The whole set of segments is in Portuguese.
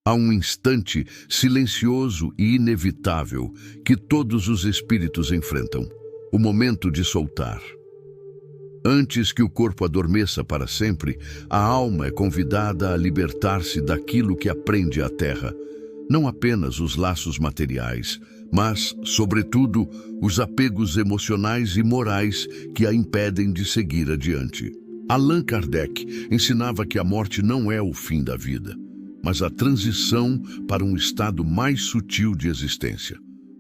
Há um instante silencioso e inevitável que todos os espíritos enfrentam: o momento de soltar. Antes que o corpo adormeça para sempre, a alma é convidada a libertar-se daquilo que aprende à terra. Não apenas os laços materiais, mas, sobretudo, os apegos emocionais e morais que a impedem de seguir adiante. Allan Kardec ensinava que a morte não é o fim da vida, mas a transição para um estado mais sutil de existência.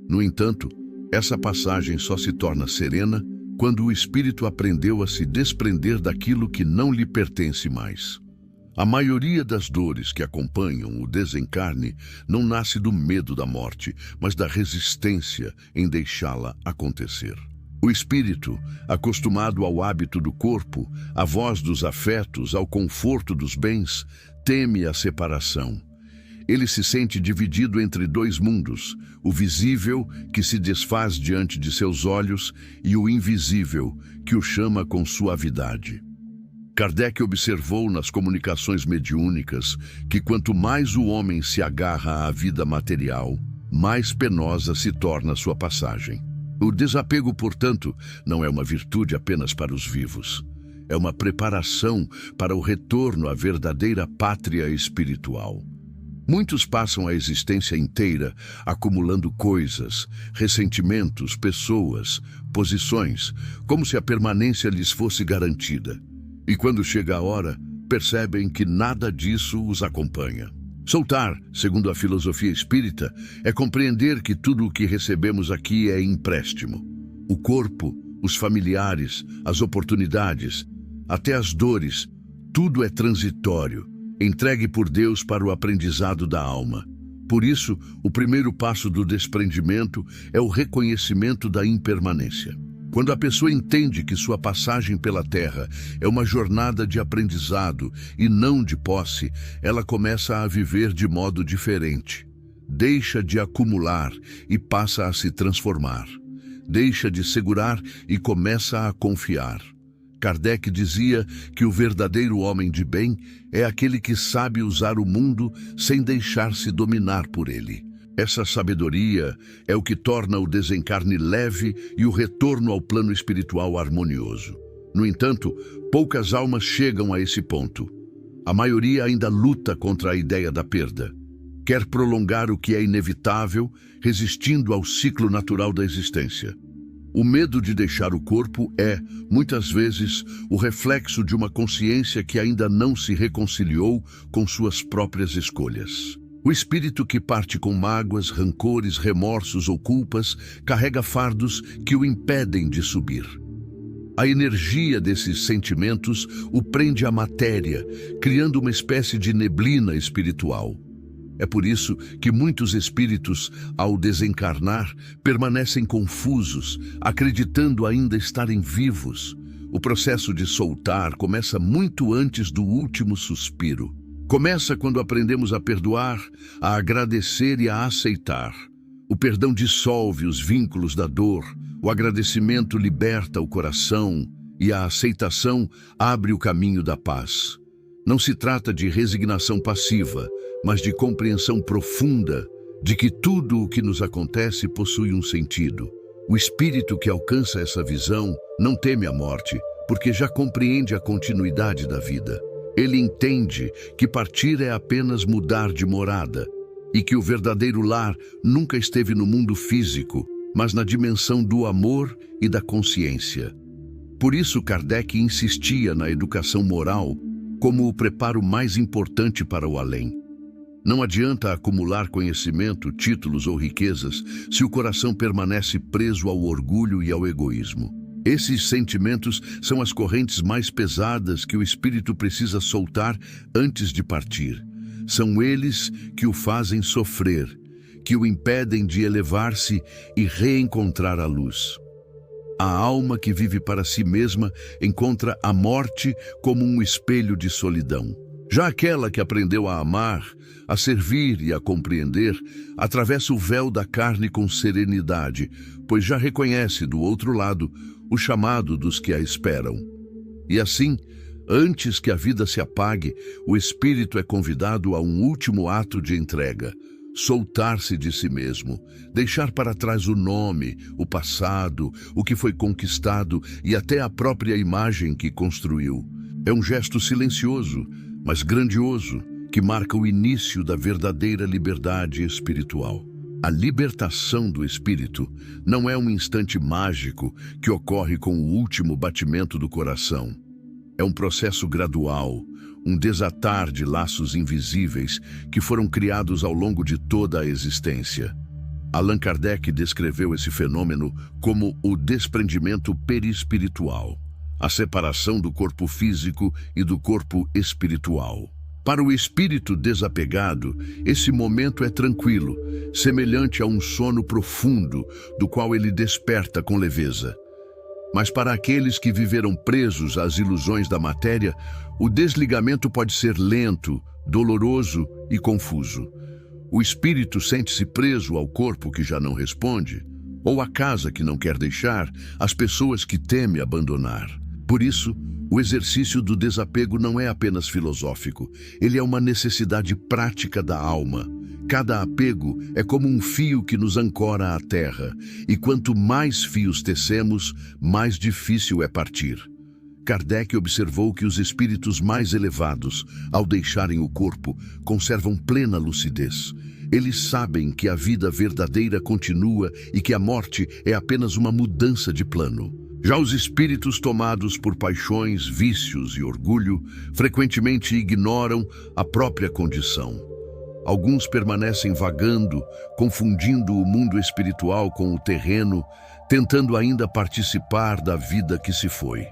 No entanto, essa passagem só se torna serena quando o espírito aprendeu a se desprender daquilo que não lhe pertence mais. A maioria das dores que acompanham o desencarne não nasce do medo da morte, mas da resistência em deixá-la acontecer. O espírito, acostumado ao hábito do corpo, à voz dos afetos, ao conforto dos bens, teme a separação. Ele se sente dividido entre dois mundos: o visível, que se desfaz diante de seus olhos, e o invisível, que o chama com suavidade. Kardec observou nas comunicações mediúnicas que quanto mais o homem se agarra à vida material, mais penosa se torna sua passagem. O desapego, portanto, não é uma virtude apenas para os vivos. É uma preparação para o retorno à verdadeira pátria espiritual. Muitos passam a existência inteira acumulando coisas, ressentimentos, pessoas, posições, como se a permanência lhes fosse garantida. E quando chega a hora, percebem que nada disso os acompanha. Soltar, segundo a filosofia espírita, é compreender que tudo o que recebemos aqui é empréstimo. O corpo, os familiares, as oportunidades, até as dores, tudo é transitório, entregue por Deus para o aprendizado da alma. Por isso, o primeiro passo do desprendimento é o reconhecimento da impermanência. Quando a pessoa entende que sua passagem pela Terra é uma jornada de aprendizado e não de posse, ela começa a viver de modo diferente. Deixa de acumular e passa a se transformar. Deixa de segurar e começa a confiar. Kardec dizia que o verdadeiro homem de bem é aquele que sabe usar o mundo sem deixar-se dominar por ele. Essa sabedoria é o que torna o desencarne leve e o retorno ao plano espiritual harmonioso. No entanto, poucas almas chegam a esse ponto. A maioria ainda luta contra a ideia da perda. Quer prolongar o que é inevitável, resistindo ao ciclo natural da existência. O medo de deixar o corpo é, muitas vezes, o reflexo de uma consciência que ainda não se reconciliou com suas próprias escolhas. O espírito que parte com mágoas, rancores, remorsos ou culpas carrega fardos que o impedem de subir. A energia desses sentimentos o prende à matéria, criando uma espécie de neblina espiritual. É por isso que muitos espíritos, ao desencarnar, permanecem confusos, acreditando ainda estarem vivos. O processo de soltar começa muito antes do último suspiro. Começa quando aprendemos a perdoar, a agradecer e a aceitar. O perdão dissolve os vínculos da dor, o agradecimento liberta o coração e a aceitação abre o caminho da paz. Não se trata de resignação passiva, mas de compreensão profunda de que tudo o que nos acontece possui um sentido. O espírito que alcança essa visão não teme a morte, porque já compreende a continuidade da vida. Ele entende que partir é apenas mudar de morada e que o verdadeiro lar nunca esteve no mundo físico, mas na dimensão do amor e da consciência. Por isso, Kardec insistia na educação moral como o preparo mais importante para o além. Não adianta acumular conhecimento, títulos ou riquezas se o coração permanece preso ao orgulho e ao egoísmo. Esses sentimentos são as correntes mais pesadas que o espírito precisa soltar antes de partir. São eles que o fazem sofrer, que o impedem de elevar-se e reencontrar a luz. A alma que vive para si mesma encontra a morte como um espelho de solidão. Já aquela que aprendeu a amar, a servir e a compreender, atravessa o véu da carne com serenidade, pois já reconhece do outro lado o chamado dos que a esperam. E assim, Antes que a vida se apague, o espírito é convidado a um último ato de entrega: soltar-se de si mesmo, deixar para trás o nome, o passado, o que foi conquistado e até a própria imagem que construiu. É um gesto silencioso, mas grandioso, que marca o início da verdadeira liberdade espiritual. A libertação do espírito não é um instante mágico que ocorre com o último batimento do coração. É um processo gradual, um desatar de laços invisíveis que foram criados ao longo de toda a existência. Allan Kardec descreveu esse fenômeno como o desprendimento perispiritual, a separação do corpo físico e do corpo espiritual. Para o espírito desapegado, esse momento é tranquilo, semelhante a um sono profundo, do qual ele desperta com leveza. Mas para aqueles que viveram presos às ilusões da matéria, o desligamento pode ser lento, doloroso e confuso. O espírito sente-se preso ao corpo que já não responde, ou à casa que não quer deixar, às pessoas que teme abandonar. Por isso, o exercício do desapego não é apenas filosófico, ele é uma necessidade prática da alma. Cada apego é como um fio que nos ancora à terra, e quanto mais fios tecemos, mais difícil é partir. Kardec observou que os espíritos mais elevados, ao deixarem o corpo, conservam plena lucidez. Eles sabem que a vida verdadeira continua e que a morte é apenas uma mudança de plano. Já os espíritos tomados por paixões, vícios e orgulho, frequentemente ignoram a própria condição. Alguns permanecem vagando, confundindo o mundo espiritual com o terreno, tentando ainda participar da vida que se foi.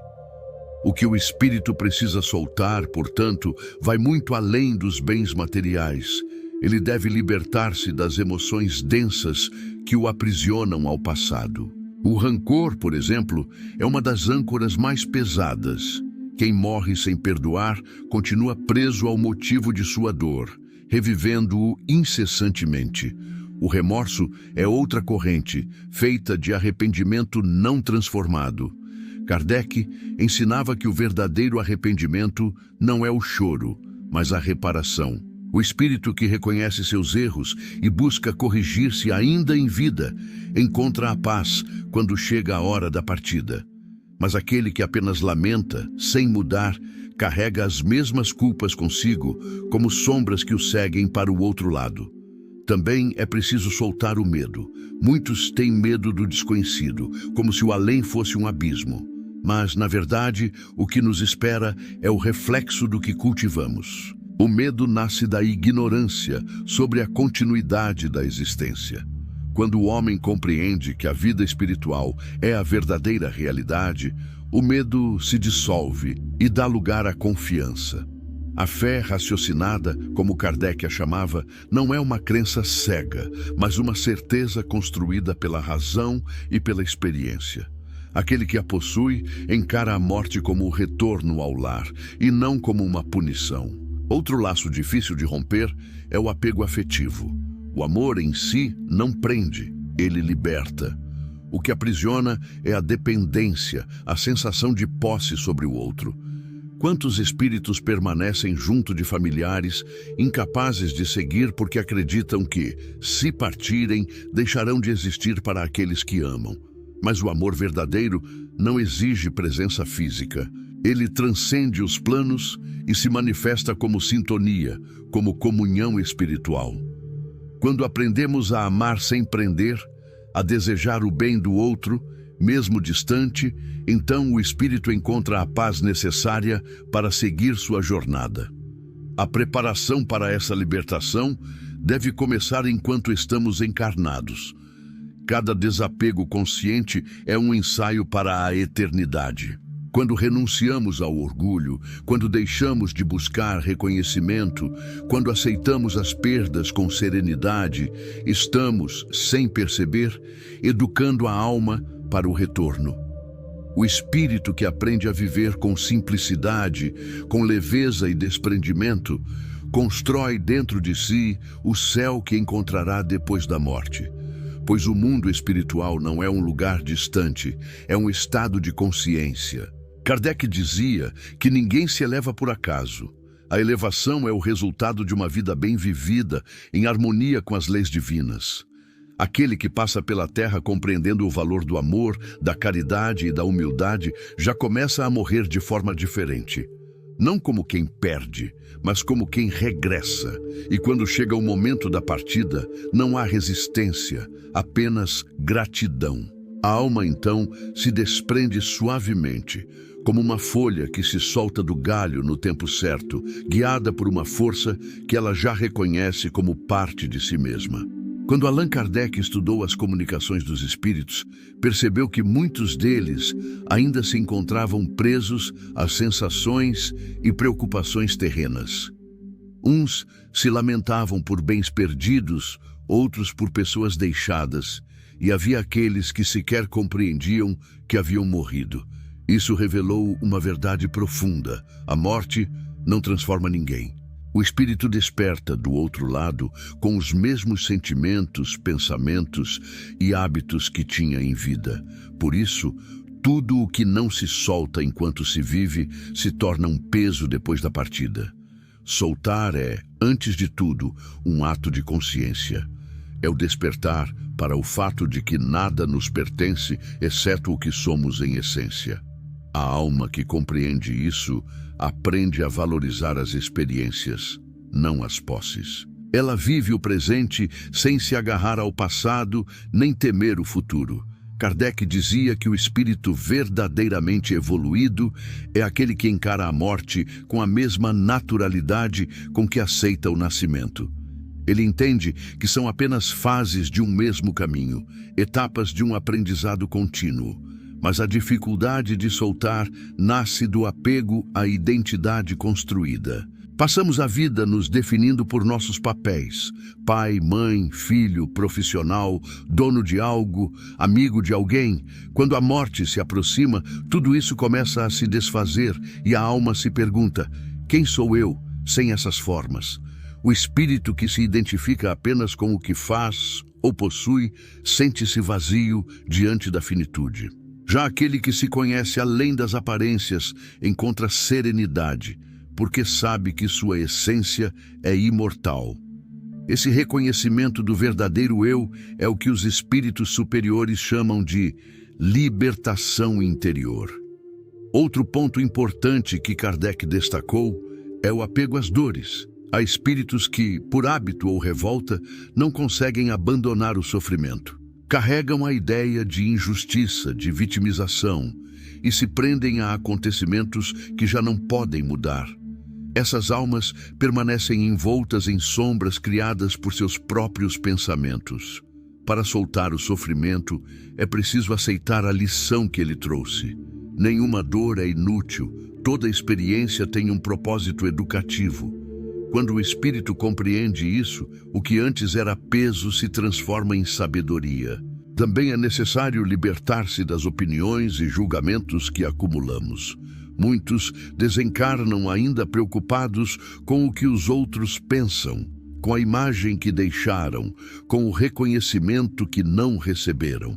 O que o espírito precisa soltar, portanto, vai muito além dos bens materiais. Ele deve libertar-se das emoções densas que o aprisionam ao passado. O rancor, por exemplo, é uma das âncoras mais pesadas. Quem morre sem perdoar continua preso ao motivo de sua dor, revivendo-o incessantemente. O remorso é outra corrente, feita de arrependimento não transformado. Kardec ensinava que o verdadeiro arrependimento não é o choro, mas a reparação. O espírito que reconhece seus erros e busca corrigir-se ainda em vida, encontra a paz quando chega a hora da partida. Mas aquele que apenas lamenta, sem mudar, carrega as mesmas culpas consigo, como sombras que o seguem para o outro lado. Também é preciso soltar o medo. Muitos têm medo do desconhecido, como se o além fosse um abismo. Mas, na verdade, o que nos espera é o reflexo do que cultivamos. O medo nasce da ignorância sobre a continuidade da existência. Quando o homem compreende que a vida espiritual é a verdadeira realidade, o medo se dissolve e dá lugar à confiança. A fé raciocinada, como Kardec a chamava, não é uma crença cega, mas uma certeza construída pela razão e pela experiência. Aquele que a possui encara a morte como o retorno ao lar e não como uma punição. Outro laço difícil de romper é o apego afetivo. O amor em si não prende, ele liberta. O que aprisiona é a dependência, a sensação de posse sobre o outro. Quantos espíritos permanecem junto de familiares, incapazes de seguir porque acreditam que, se partirem, deixarão de existir para aqueles que amam. Mas o amor verdadeiro não exige presença física. Ele transcende os planos e se manifesta como sintonia, como comunhão espiritual. Quando aprendemos a amar sem prender, a desejar o bem do outro, mesmo distante, então o espírito encontra a paz necessária para seguir sua jornada. A preparação para essa libertação deve começar enquanto estamos encarnados. Cada desapego consciente é um ensaio para a eternidade. Quando renunciamos ao orgulho, quando deixamos de buscar reconhecimento, quando aceitamos as perdas com serenidade, estamos, sem perceber, educando a alma para o retorno. O espírito que aprende a viver com simplicidade, com leveza e desprendimento, constrói dentro de si o céu que encontrará depois da morte. Pois o mundo espiritual não é um lugar distante, é um estado de consciência. Kardec dizia que ninguém se eleva por acaso. A elevação é o resultado de uma vida bem vivida, em harmonia com as leis divinas. Aquele que passa pela terra compreendendo o valor do amor, da caridade e da humildade, já começa a morrer de forma diferente. Não como quem perde, mas como quem regressa. E quando chega o momento da partida, não há resistência, apenas gratidão. A alma, então, se desprende suavemente, como uma folha que se solta do galho no tempo certo, guiada por uma força que ela já reconhece como parte de si mesma. Quando Allan Kardec estudou as comunicações dos espíritos, percebeu que muitos deles ainda se encontravam presos às sensações e preocupações terrenas. Uns se lamentavam por bens perdidos, outros por pessoas deixadas, e havia aqueles que sequer compreendiam que haviam morrido. Isso revelou uma verdade profunda: a morte não transforma ninguém. O espírito desperta do outro lado com os mesmos sentimentos, pensamentos e hábitos que tinha em vida. Por isso, tudo o que não se solta enquanto se vive se torna um peso depois da partida. Soltar é, antes de tudo, um ato de consciência. É o despertar para o fato de que nada nos pertence, exceto o que somos em essência. A alma que compreende isso aprende a valorizar as experiências, não as posses. Ela vive o presente sem se agarrar ao passado nem temer o futuro. Kardec dizia que o espírito verdadeiramente evoluído é aquele que encara a morte com a mesma naturalidade com que aceita o nascimento. Ele entende que são apenas fases de um mesmo caminho, etapas de um aprendizado contínuo. Mas a dificuldade de soltar nasce do apego à identidade construída. Passamos a vida nos definindo por nossos papéis: pai, mãe, filho, profissional, dono de algo, amigo de alguém. Quando a morte se aproxima, tudo isso começa a se desfazer e a alma se pergunta: quem sou eu sem essas formas? O espírito que se identifica apenas com o que faz ou possui sente-se vazio diante da finitude. Já aquele que se conhece além das aparências encontra serenidade, porque sabe que sua essência é imortal. Esse reconhecimento do verdadeiro eu é o que os espíritos superiores chamam de libertação interior. Outro ponto importante que Kardec destacou é o apego às dores. Há espíritos que, por hábito ou revolta, não conseguem abandonar o sofrimento. Carregam a ideia de injustiça, de vitimização, e se prendem a acontecimentos que já não podem mudar. Essas almas permanecem envoltas em sombras criadas por seus próprios pensamentos. Para soltar o sofrimento, é preciso aceitar a lição que ele trouxe. Nenhuma dor é inútil, toda experiência tem um propósito educativo. Quando o espírito compreende isso, o que antes era peso se transforma em sabedoria. Também é necessário libertar-se das opiniões e julgamentos que acumulamos. Muitos desencarnam ainda preocupados com o que os outros pensam, com a imagem que deixaram, com o reconhecimento que não receberam.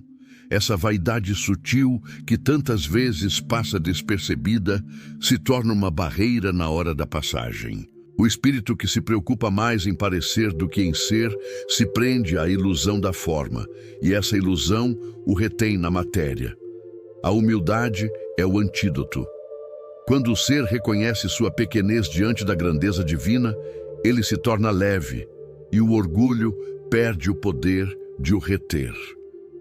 Essa vaidade sutil, que tantas vezes passa despercebida, se torna uma barreira na hora da passagem. O espírito que se preocupa mais em parecer do que em ser se prende à ilusão da forma, e essa ilusão o retém na matéria. A humildade é o antídoto. Quando o ser reconhece sua pequenez diante da grandeza divina, ele se torna leve, e o orgulho perde o poder de o reter.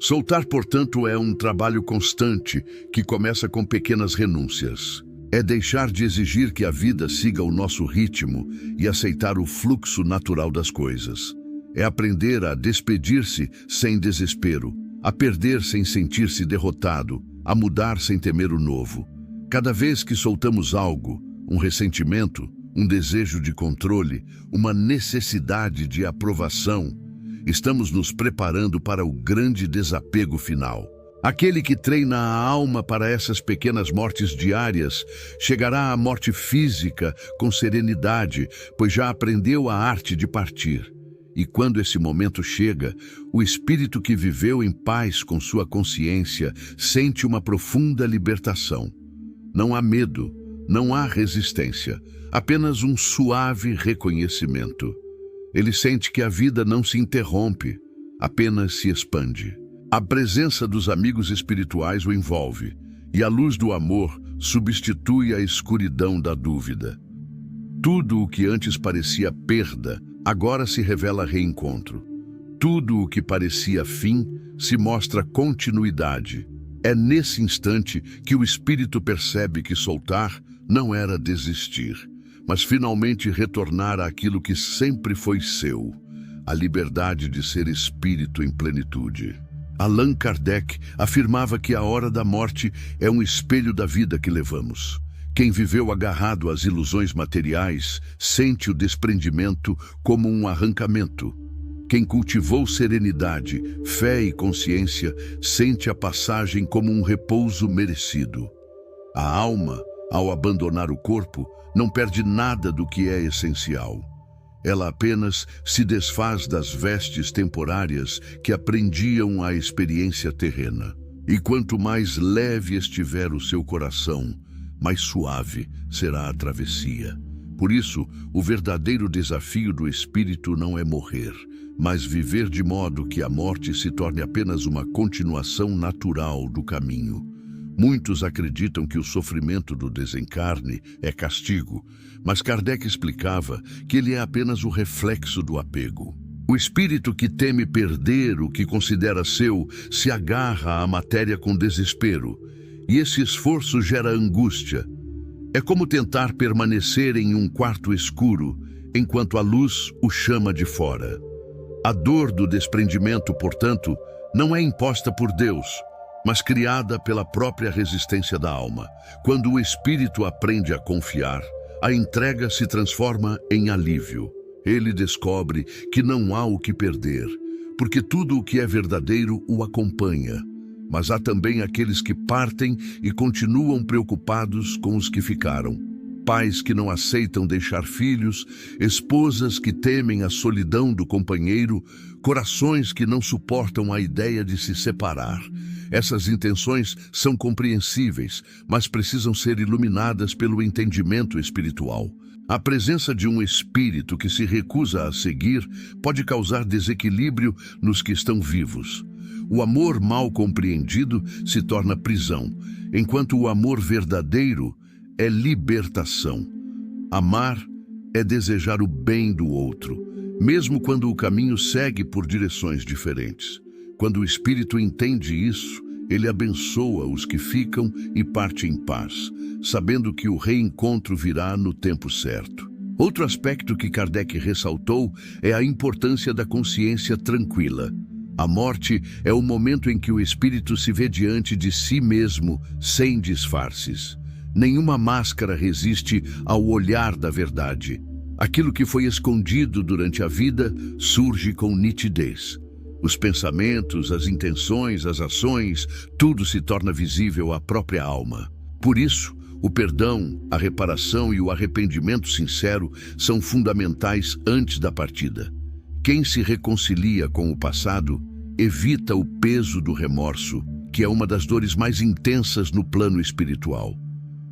Soltar, portanto, é um trabalho constante que começa com pequenas renúncias. É deixar de exigir que a vida siga o nosso ritmo e aceitar o fluxo natural das coisas. É aprender a despedir-se sem desespero, a perder sem sentir-se derrotado, a mudar sem temer o novo. Cada vez que soltamos algo, um ressentimento, um desejo de controle, uma necessidade de aprovação, estamos nos preparando para o grande desapego final. Aquele que treina a alma para essas pequenas mortes diárias chegará à morte física com serenidade, pois já aprendeu a arte de partir. E quando esse momento chega, o espírito que viveu em paz com sua consciência sente uma profunda libertação. Não há medo, não há resistência, apenas um suave reconhecimento. Ele sente que a vida não se interrompe, apenas se expande. A presença dos amigos espirituais o envolve, e a luz do amor substitui a escuridão da dúvida. Tudo o que antes parecia perda, agora se revela reencontro. Tudo o que parecia fim se mostra continuidade. É nesse instante que o espírito percebe que soltar não era desistir, mas finalmente retornar àquilo que sempre foi seu, a liberdade de ser espírito em plenitude. Allan Kardec afirmava que a hora da morte é um espelho da vida que levamos. Quem viveu agarrado às ilusões materiais sente o desprendimento como um arrancamento. Quem cultivou serenidade, fé e consciência sente a passagem como um repouso merecido. A alma, ao abandonar o corpo, não perde nada do que é essencial. Ela apenas se desfaz das vestes temporárias que aprendiam a experiência terrena. E quanto mais leve estiver o seu coração, mais suave será a travessia. Por isso, o verdadeiro desafio do espírito não é morrer, mas viver de modo que a morte se torne apenas uma continuação natural do caminho. Muitos acreditam que o sofrimento do desencarne é castigo, mas Kardec explicava que ele é apenas o reflexo do apego. O espírito que teme perder o que considera seu se agarra à matéria com desespero, e esse esforço gera angústia. É como tentar permanecer em um quarto escuro, enquanto a luz o chama de fora. A dor do desprendimento, portanto, não é imposta por Deus, mas criada pela própria resistência da alma. Quando o espírito aprende a confiar, a entrega se transforma em alívio. Ele descobre que não há o que perder, porque tudo o que é verdadeiro o acompanha. Mas há também aqueles que partem e continuam preocupados com os que ficaram. Pais que não aceitam deixar filhos, esposas que temem a solidão do companheiro, corações que não suportam a ideia de se separar. Essas intenções são compreensíveis, mas precisam ser iluminadas pelo entendimento espiritual. A presença de um espírito que se recusa a seguir pode causar desequilíbrio nos que estão vivos. O amor mal compreendido se torna prisão, enquanto o amor verdadeiro é libertação. Amar é desejar o bem do outro, mesmo quando o caminho segue por direções diferentes. Quando o espírito entende isso, ele abençoa os que ficam e parte em paz, sabendo que o reencontro virá no tempo certo. Outro aspecto que Kardec ressaltou é a importância da consciência tranquila. A morte é o momento em que o espírito se vê diante de si mesmo, sem disfarces. Nenhuma máscara resiste ao olhar da verdade. Aquilo que foi escondido durante a vida surge com nitidez. Os pensamentos, as intenções, as ações, tudo se torna visível à própria alma. Por isso, o perdão, a reparação e o arrependimento sincero são fundamentais antes da partida. Quem se reconcilia com o passado evita o peso do remorso, que é uma das dores mais intensas no plano espiritual.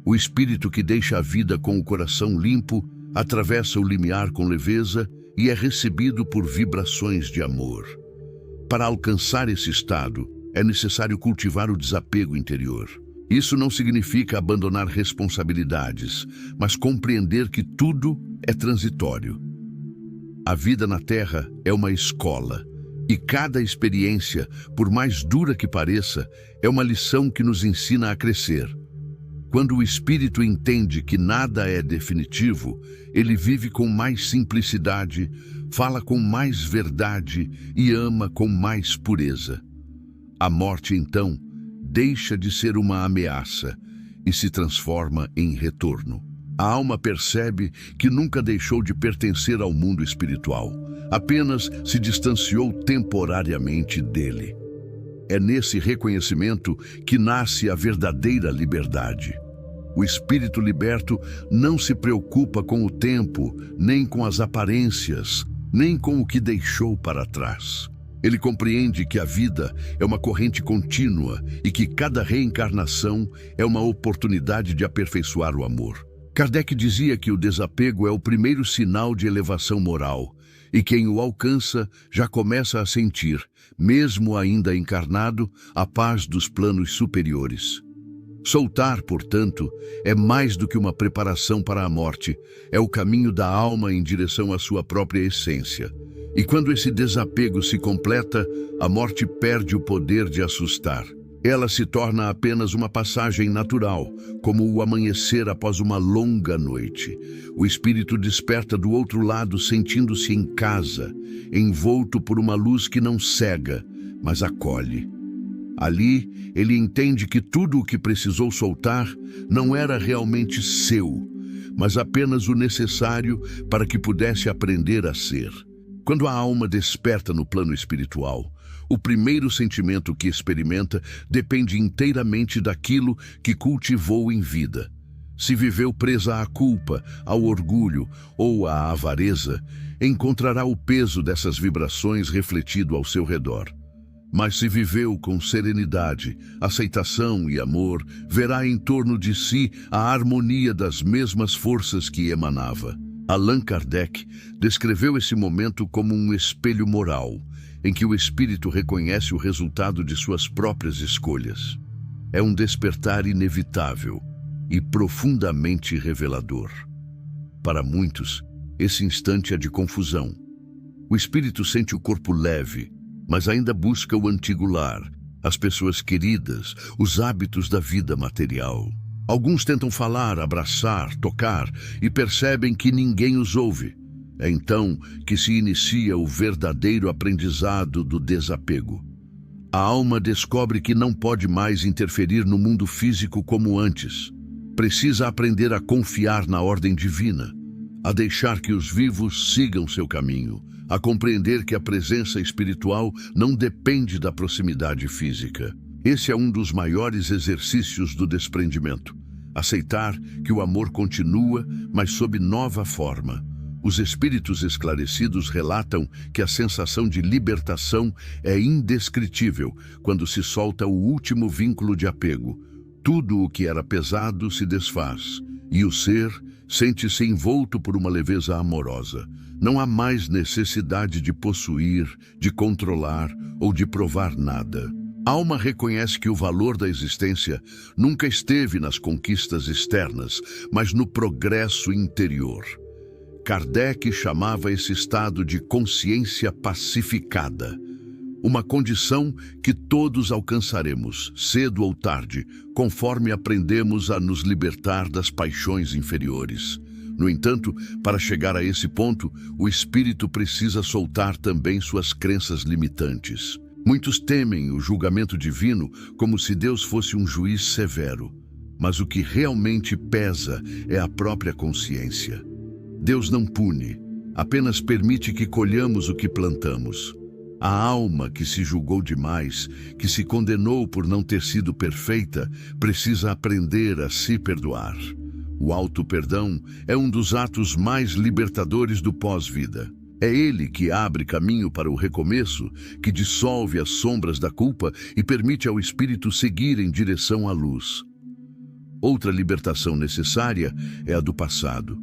O espírito que deixa a vida com o coração limpo atravessa o limiar com leveza e é recebido por vibrações de amor. Para alcançar esse estado, é necessário cultivar o desapego interior. Isso não significa abandonar responsabilidades, mas compreender que tudo é transitório. A vida na Terra é uma escola, e cada experiência, por mais dura que pareça, é uma lição que nos ensina a crescer. Quando o espírito entende que nada é definitivo, ele vive com mais simplicidade, fala com mais verdade e ama com mais pureza. A morte, então, deixa de ser uma ameaça e se transforma em retorno. A alma percebe que nunca deixou de pertencer ao mundo espiritual, apenas se distanciou temporariamente dele. É nesse reconhecimento que nasce a verdadeira liberdade. O espírito liberto não se preocupa com o tempo, nem com as aparências, nem com o que deixou para trás. Ele compreende que a vida é uma corrente contínua e que cada reencarnação é uma oportunidade de aperfeiçoar o amor. Kardec dizia que o desapego é o primeiro sinal de elevação moral e quem o alcança já começa a sentir, mesmo ainda encarnado, a paz dos planos superiores. Soltar, portanto, é mais do que uma preparação para a morte, é o caminho da alma em direção à sua própria essência. E quando esse desapego se completa, a morte perde o poder de assustar. Ela se torna apenas uma passagem natural, como o amanhecer após uma longa noite. O espírito desperta do outro lado sentindo-se em casa, envolto por uma luz que não cega, mas acolhe. Ali, ele entende que tudo o que precisou soltar não era realmente seu, mas apenas o necessário para que pudesse aprender a ser. Quando a alma desperta no plano espiritual, o primeiro sentimento que experimenta depende inteiramente daquilo que cultivou em vida. Se viveu presa à culpa, ao orgulho ou à avareza, encontrará o peso dessas vibrações refletido ao seu redor. Mas se viveu com serenidade, aceitação e amor, verá em torno de si a harmonia das mesmas forças que emanava. Allan Kardec descreveu esse momento como um espelho moral, em que o espírito reconhece o resultado de suas próprias escolhas. É um despertar inevitável e profundamente revelador. Para muitos, esse instante é de confusão. O espírito sente o corpo leve, mas ainda busca o antigo lar, as pessoas queridas, os hábitos da vida material. Alguns tentam falar, abraçar, tocar e percebem que ninguém os ouve. É então que se inicia o verdadeiro aprendizado do desapego. A alma descobre que não pode mais interferir no mundo físico como antes. Precisa aprender a confiar na ordem divina, a deixar que os vivos sigam seu caminho, a compreender que a presença espiritual não depende da proximidade física. Esse é um dos maiores exercícios do desprendimento. Aceitar que o amor continua, mas sob nova forma. Os espíritos esclarecidos relatam que a sensação de libertação é indescritível quando se solta o último vínculo de apego. Tudo o que era pesado se desfaz, e o ser sente-se envolto por uma leveza amorosa. Não há mais necessidade de possuir, de controlar ou de provar nada. A alma reconhece que o valor da existência nunca esteve nas conquistas externas, mas no progresso interior. Kardec chamava esse estado de consciência pacificada, uma condição que todos alcançaremos, cedo ou tarde, conforme aprendemos a nos libertar das paixões inferiores. No entanto, para chegar a esse ponto, o espírito precisa soltar também suas crenças limitantes. Muitos temem o julgamento divino como se Deus fosse um juiz severo, mas o que realmente pesa é a própria consciência. Deus não pune, apenas permite que colhamos o que plantamos. A alma que se julgou demais, que se condenou por não ter sido perfeita, precisa aprender a se perdoar. O auto-perdão é um dos atos mais libertadores do pós-vida. É ele que abre caminho para o recomeço, que dissolve as sombras da culpa e permite ao espírito seguir em direção à luz. Outra libertação necessária é a do passado.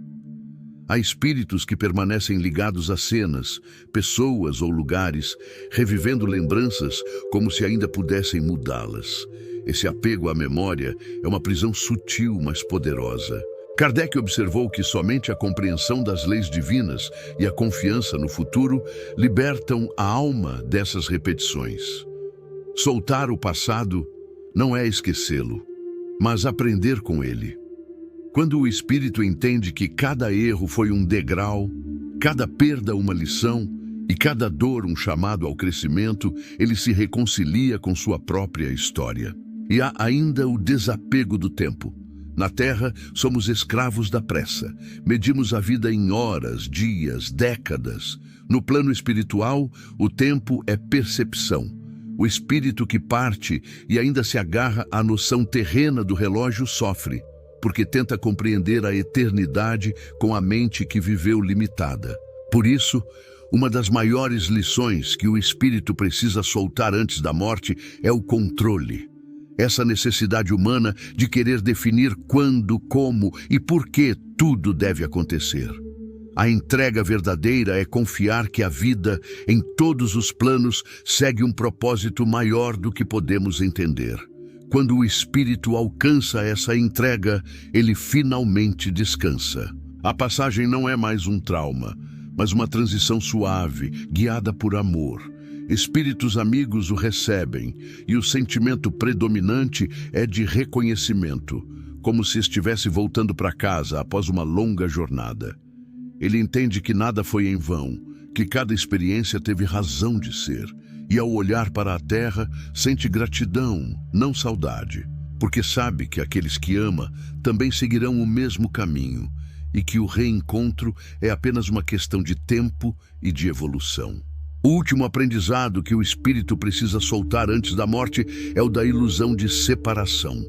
Há espíritos que permanecem ligados a cenas, pessoas ou lugares, revivendo lembranças como se ainda pudessem mudá-las. Esse apego à memória é uma prisão sutil, mas poderosa. Kardec observou que somente a compreensão das leis divinas e a confiança no futuro libertam a alma dessas repetições. Soltar o passado não é esquecê-lo, mas aprender com ele. Quando o espírito entende que cada erro foi um degrau, cada perda uma lição e cada dor um chamado ao crescimento, ele se reconcilia com sua própria história. E há ainda o desapego do tempo. Na Terra, somos escravos da pressa. Medimos a vida em horas, dias, décadas. No plano espiritual, o tempo é percepção. O espírito que parte e ainda se agarra à noção terrena do relógio sofre, porque tenta compreender a eternidade com a mente que viveu limitada. Por isso, Uma das maiores lições que o espírito precisa soltar antes da morte é o controle. Essa necessidade humana de querer definir quando, como e por que tudo deve acontecer. A entrega verdadeira é confiar que a vida, em todos os planos, segue um propósito maior do que podemos entender. Quando o espírito alcança essa entrega, ele finalmente descansa. A passagem não é mais um trauma, mas uma transição suave, guiada por amor. Espíritos amigos o recebem, e o sentimento predominante é de reconhecimento, como se estivesse voltando para casa após uma longa jornada. Ele entende que nada foi em vão, que cada experiência teve razão de ser, e ao olhar para a terra, sente gratidão, não saudade, porque sabe que aqueles que ama também seguirão o mesmo caminho, e que o reencontro é apenas uma questão de tempo e de evolução. O último aprendizado que o espírito precisa soltar antes da morte é o da ilusão de separação.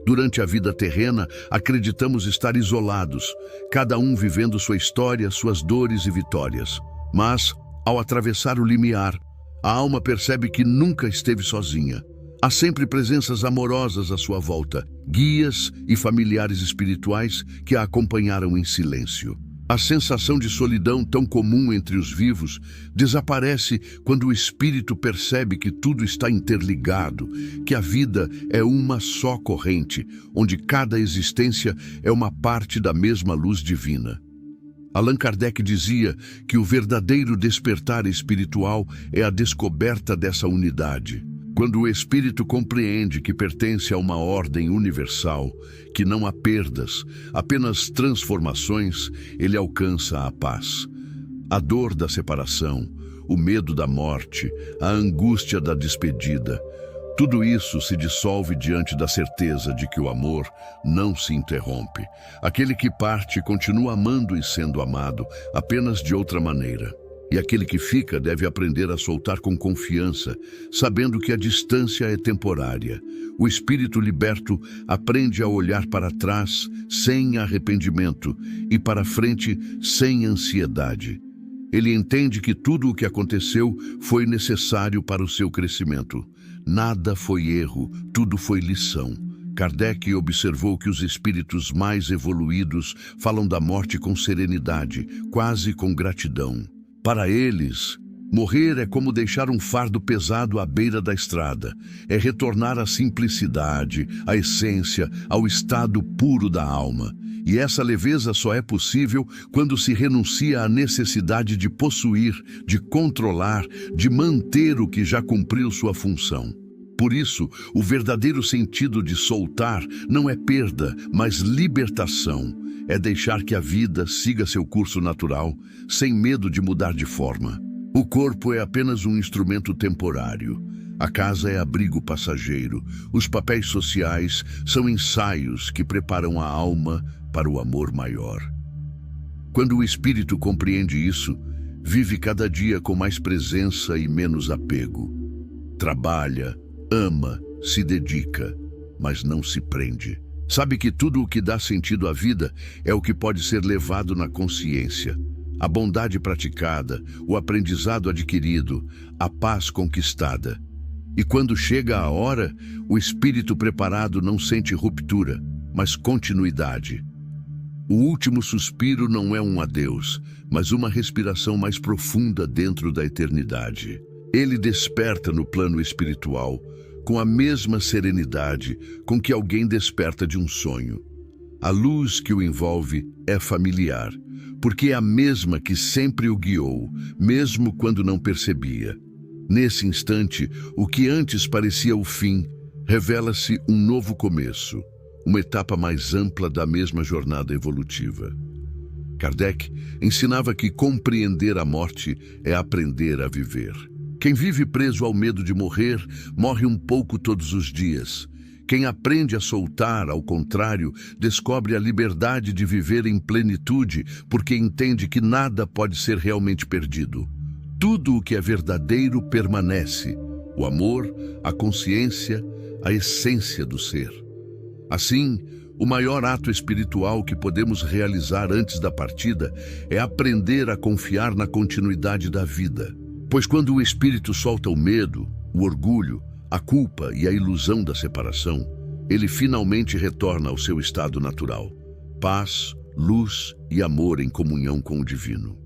Durante a vida terrena, acreditamos estar isolados, cada um vivendo sua história, suas dores e vitórias. Mas, ao atravessar o limiar, a alma percebe que nunca esteve sozinha. Há sempre presenças amorosas à sua volta, guias e familiares espirituais que a acompanharam em silêncio. A sensação de solidão tão comum entre os vivos desaparece quando o espírito percebe que tudo está interligado, que a vida é uma só corrente, onde cada existência é uma parte da mesma luz divina. Allan Kardec dizia que o verdadeiro despertar espiritual é a descoberta dessa unidade. Quando o espírito compreende que pertence a uma ordem universal, que não há perdas, apenas transformações, ele alcança a paz. A dor da separação, o medo da morte, a angústia da despedida, tudo isso se dissolve diante da certeza de que o amor não se interrompe. Aquele que parte continua amando e sendo amado, apenas de outra maneira. E aquele que fica deve aprender a soltar com confiança, sabendo que a distância é temporária. O espírito liberto aprende a olhar para trás sem arrependimento e para frente sem ansiedade. Ele entende que tudo o que aconteceu foi necessário para o seu crescimento. Nada foi erro, tudo foi lição. Kardec observou que os espíritos mais evoluídos falam da morte com serenidade, quase com gratidão. Para eles, morrer é como deixar um fardo pesado à beira da estrada. É retornar à simplicidade, à essência, ao estado puro da alma. E essa leveza só é possível quando se renuncia à necessidade de possuir, de controlar, de manter o que já cumpriu sua função. Por isso, o verdadeiro sentido de soltar não é perda, mas libertação. É deixar que a vida siga seu curso natural, sem medo de mudar de forma. O corpo é apenas um instrumento temporário. A casa é abrigo passageiro. Os papéis sociais são ensaios que preparam a alma para o amor maior. Quando o espírito compreende isso, vive cada dia com mais presença e menos apego. Trabalha, ama, se dedica, mas não se prende. Sabe que tudo o que dá sentido à vida é o que pode ser levado na consciência. A bondade praticada, o aprendizado adquirido, a paz conquistada. E quando chega a hora, o espírito preparado não sente ruptura, mas continuidade. O último suspiro não é um adeus, mas uma respiração mais profunda dentro da eternidade. Ele desperta no plano espiritual, com a mesma serenidade com que alguém desperta de um sonho. A luz que o envolve é familiar, porque é a mesma que sempre o guiou, mesmo quando não percebia. Nesse instante, o que antes parecia o fim, revela-se um novo começo, uma etapa mais ampla da mesma jornada evolutiva. Kardec ensinava que compreender a morte é aprender a viver. Quem vive preso ao medo de morrer, morre um pouco todos os dias. Quem aprende a soltar, ao contrário, descobre a liberdade de viver em plenitude, porque entende que nada pode ser realmente perdido. Tudo o que é verdadeiro permanece: o amor, a consciência, a essência do ser. Assim, O maior ato espiritual que podemos realizar antes da partida é aprender a confiar na continuidade da vida. Pois quando o espírito solta o medo, o orgulho, a culpa e a ilusão da separação, ele finalmente retorna ao seu estado natural: paz, luz e amor em comunhão com o divino.